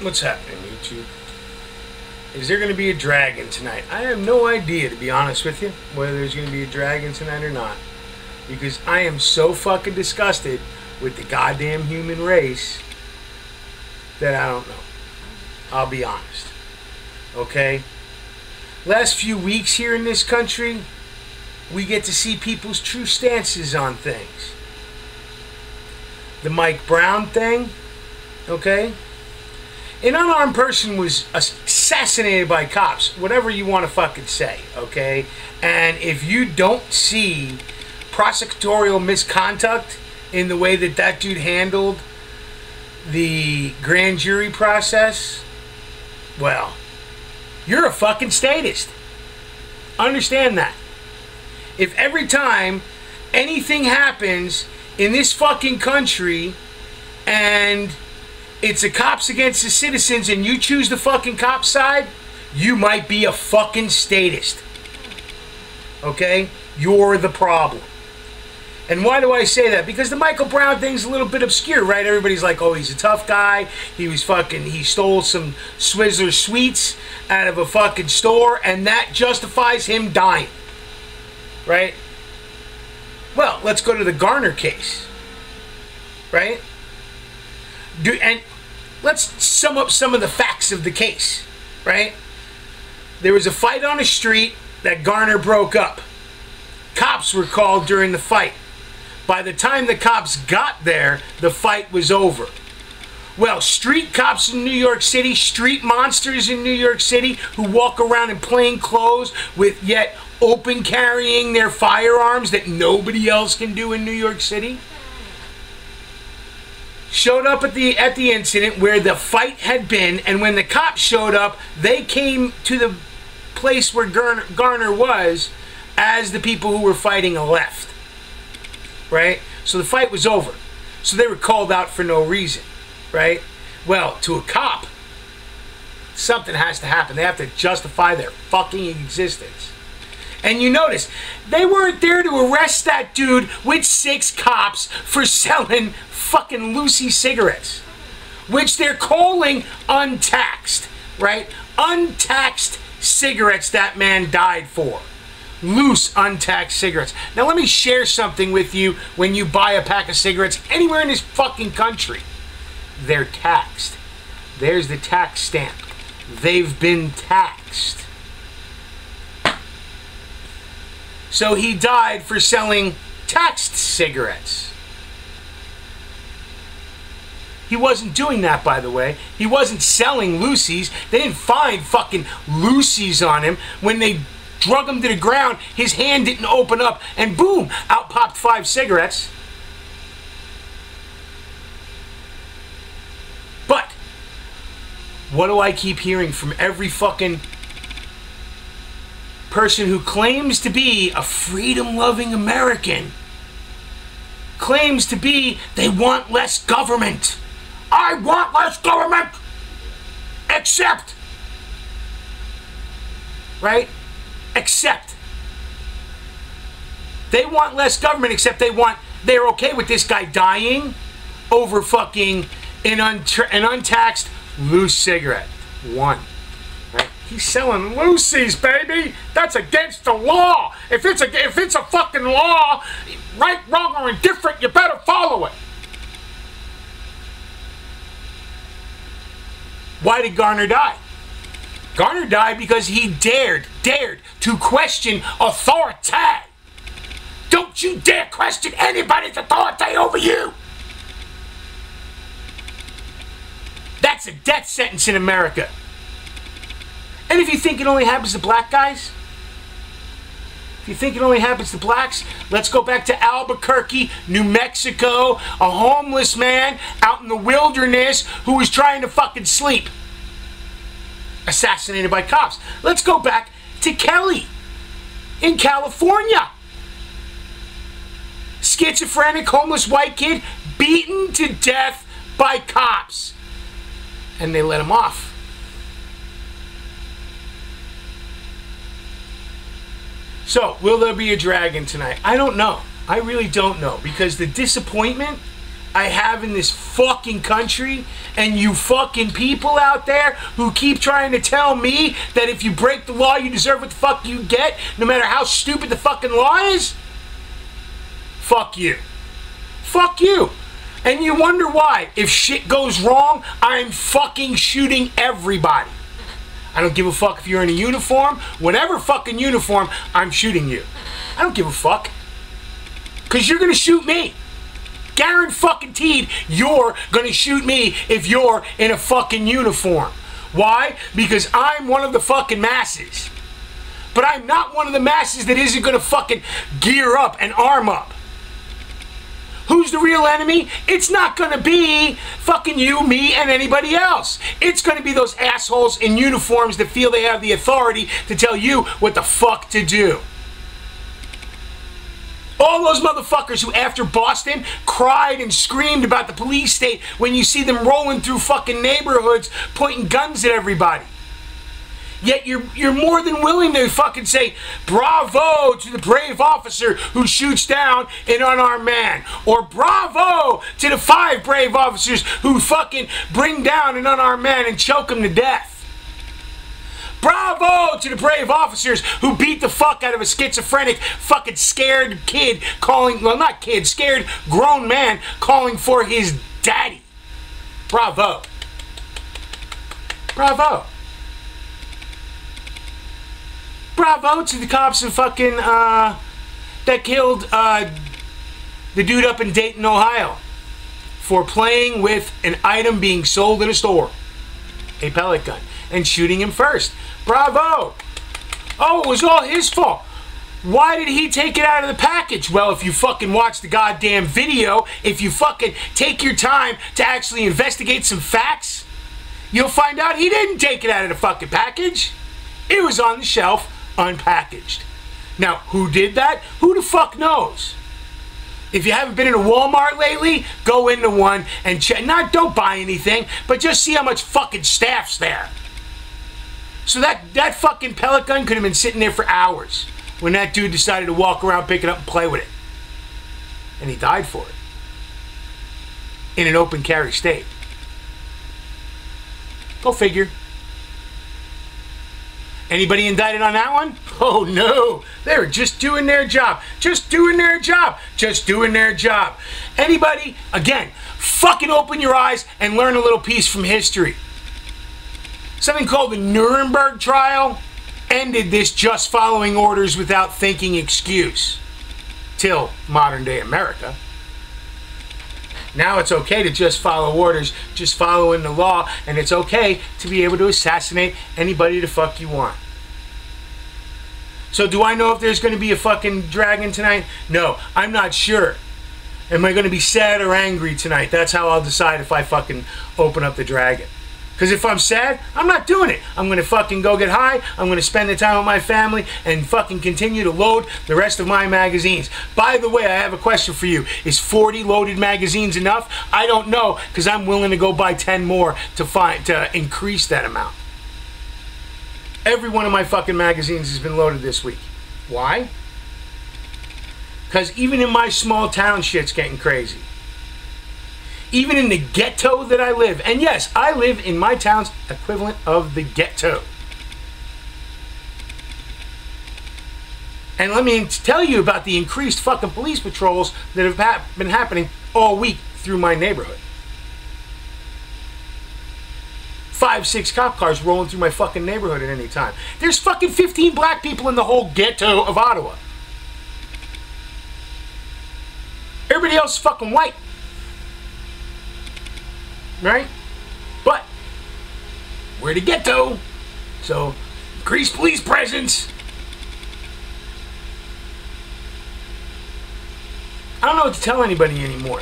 What's happening, YouTube? Is there going to be a dragon tonight? I have no idea, to be honest with you, whether there's going to be a dragon tonight or not. Because I am so fucking disgusted with the goddamn human race that I don't know. I'll be honest. Okay? Last few weeks here in this country, we get to see people's true stances on things. The Mike Brown thing, okay? An unarmed person was assassinated by cops, whatever you want to fucking say, okay? And if you don't see prosecutorial misconduct in the way that that dude handled the grand jury process, well, you're a fucking statist. Understand that. If every time anything happens in this fucking country and it's the cops against the citizens and you choose the fucking cop side, you might be a fucking statist. Okay? You're the problem. And why do I say that? Because the Michael Brown thing's a little bit obscure, right? Everybody's like, oh, he's a tough guy. He stole some Swizzler sweets out of a fucking store, and that justifies him dying. Right? Well, let's go to the Garner case. Right? And let's sum up some of the facts of the case. Right? There was a fight on a street that Garner broke up. Cops were called during the fight. By the time the cops got there, the fight was over. Well, street cops in New York City, street monsters in New York City who walk around in plain clothes with yet open carrying their firearms that nobody else can do in New York City, showed up at the incident where the fight had been, and when the cops showed up, they came to the place where Garner was as the people who were fighting left. Right? So the fight was over. So they were called out for no reason. Right? Well, to a cop, something has to happen. They have to justify their fucking existence. And you notice, they weren't there to arrest that dude with 6 cops for selling fucking Lucy cigarettes, which they're calling untaxed. Right? Untaxed cigarettes that man died for. Loose, untaxed cigarettes. Now let me share something with you. When you buy a pack of cigarettes anywhere in this fucking country, they're taxed. There's the tax stamp. They've been taxed. So he died for selling taxed cigarettes. He wasn't doing that, by the way. He wasn't selling Lucy's. They didn't find fucking Lucy's on him. When they drug him to the ground, his hand didn't open up, and boom, out popped 5 cigarettes. But what do I keep hearing from every fucking person who claims to be a freedom-loving American? Claims to be they want less government. I want less government, except, right? Except they want less government, except they're okay with this guy dying over fucking an untaxed loose cigarette. One. Right? He's selling Lucy's, baby. That's against the law. If it's a fucking law, right, wrong, or indifferent, you better follow it. Why did Garner die? Garner died because he dared to question authority. Don't you dare question anybody's authority over you. That's a death sentence in America. And if you think it only happens to black guys, if you think it only happens to blacks, let's go back to Albuquerque, New Mexico, a homeless man out in the wilderness who was trying to fucking sleep. Assassinated by cops. Let's go back to Kelly in California. Schizophrenic, homeless white kid beaten to death by cops. And they let him off. So, will there be a dragon tonight? I don't know. I really don't know, because the disappointment I have in this fucking country and you fucking people out there who keep trying to tell me that if you break the law, you deserve what the fuck you get, no matter how stupid the fucking law is. Fuck you. Fuck you. And you wonder why, if shit goes wrong, I'm fucking shooting everybody. I don't give a fuck if you're in a uniform. Whatever fucking uniform, I'm shooting you. I don't give a fuck. Because you're going to shoot me. Guaranteed you're going to shoot me if you're in a fucking uniform. Why? Because I'm one of the fucking masses. But I'm not one of the masses that isn't going to fucking gear up and arm up. Who's the real enemy? It's not going to be fucking you, me, and anybody else. It's going to be those assholes in uniforms that feel they have the authority to tell you what the fuck to do. All those motherfuckers who, after Boston, cried and screamed about the police state when you see them rolling through fucking neighborhoods pointing guns at everybody. Yet you're more than willing to fucking say bravo to the brave officer who shoots down an unarmed man, or bravo to the 5 brave officers who fucking bring down an unarmed man and choke him to death. Bravo to the brave officers who beat the fuck out of a schizophrenic fucking scared kid calling, well, not kid, scared grown man calling for his daddy. Bravo. Bravo. Bravo to the cops in fucking, that killed, the dude up in Dayton, Ohio, for playing with an item being sold in a store, a pellet gun, and shooting him first. Bravo. Oh, it was all his fault. Why did he take it out of the package? Well, if you fucking watch the goddamn video, if you fucking take your time to actually investigate some facts, you'll find out he didn't take it out of the fucking package. It was on the shelf, unpackaged. Now, who did that? Who the fuck knows? If you haven't been in a Walmart lately, go into one and check. Don't buy anything, but just see how much fucking staff's there. So that fucking pellet gun could have been sitting there for hours when that dude decided to walk around, pick it up, and play with it. And he died for it. In an open carry state. Go figure. Anybody indicted on that one? Oh no, they were just doing their job. Just doing their job. Just doing their job. Anybody, again, fucking open your eyes and learn a little piece from history. Something called the Nuremberg trial ended this just following orders without thinking excuse. Till modern day America. Now it's okay to just follow orders, just following the law, and it's okay to be able to assassinate anybody the fuck you want. So do I know if there's going to be a fucking dragon tonight? No, I'm not sure. Am I going to be sad or angry tonight? That's how I'll decide if I fucking open up the dragon. Because if I'm sad, I'm not doing it. I'm going to fucking go get high. I'm going to spend the time with my family and fucking continue to load the rest of my magazines. By the way, I have a question for you. Is 40 loaded magazines enough? I don't know, because I'm willing to go buy 10 more to increase that amount. Every one of my fucking magazines has been loaded this week. Why? Because even in my small town, shit's getting crazy. Even in the ghetto that I live, and yes, I live in my town's equivalent of the ghetto. And let me tell you about the increased fucking police patrols that have been happening all week through my neighborhood. 5, 6 cop cars rolling through my fucking neighborhood at any time. There's fucking 15 black people in the whole ghetto of Ottawa. Everybody else is fucking white. Right? But we're the ghetto, so increased police presence. I don't know what to tell anybody anymore.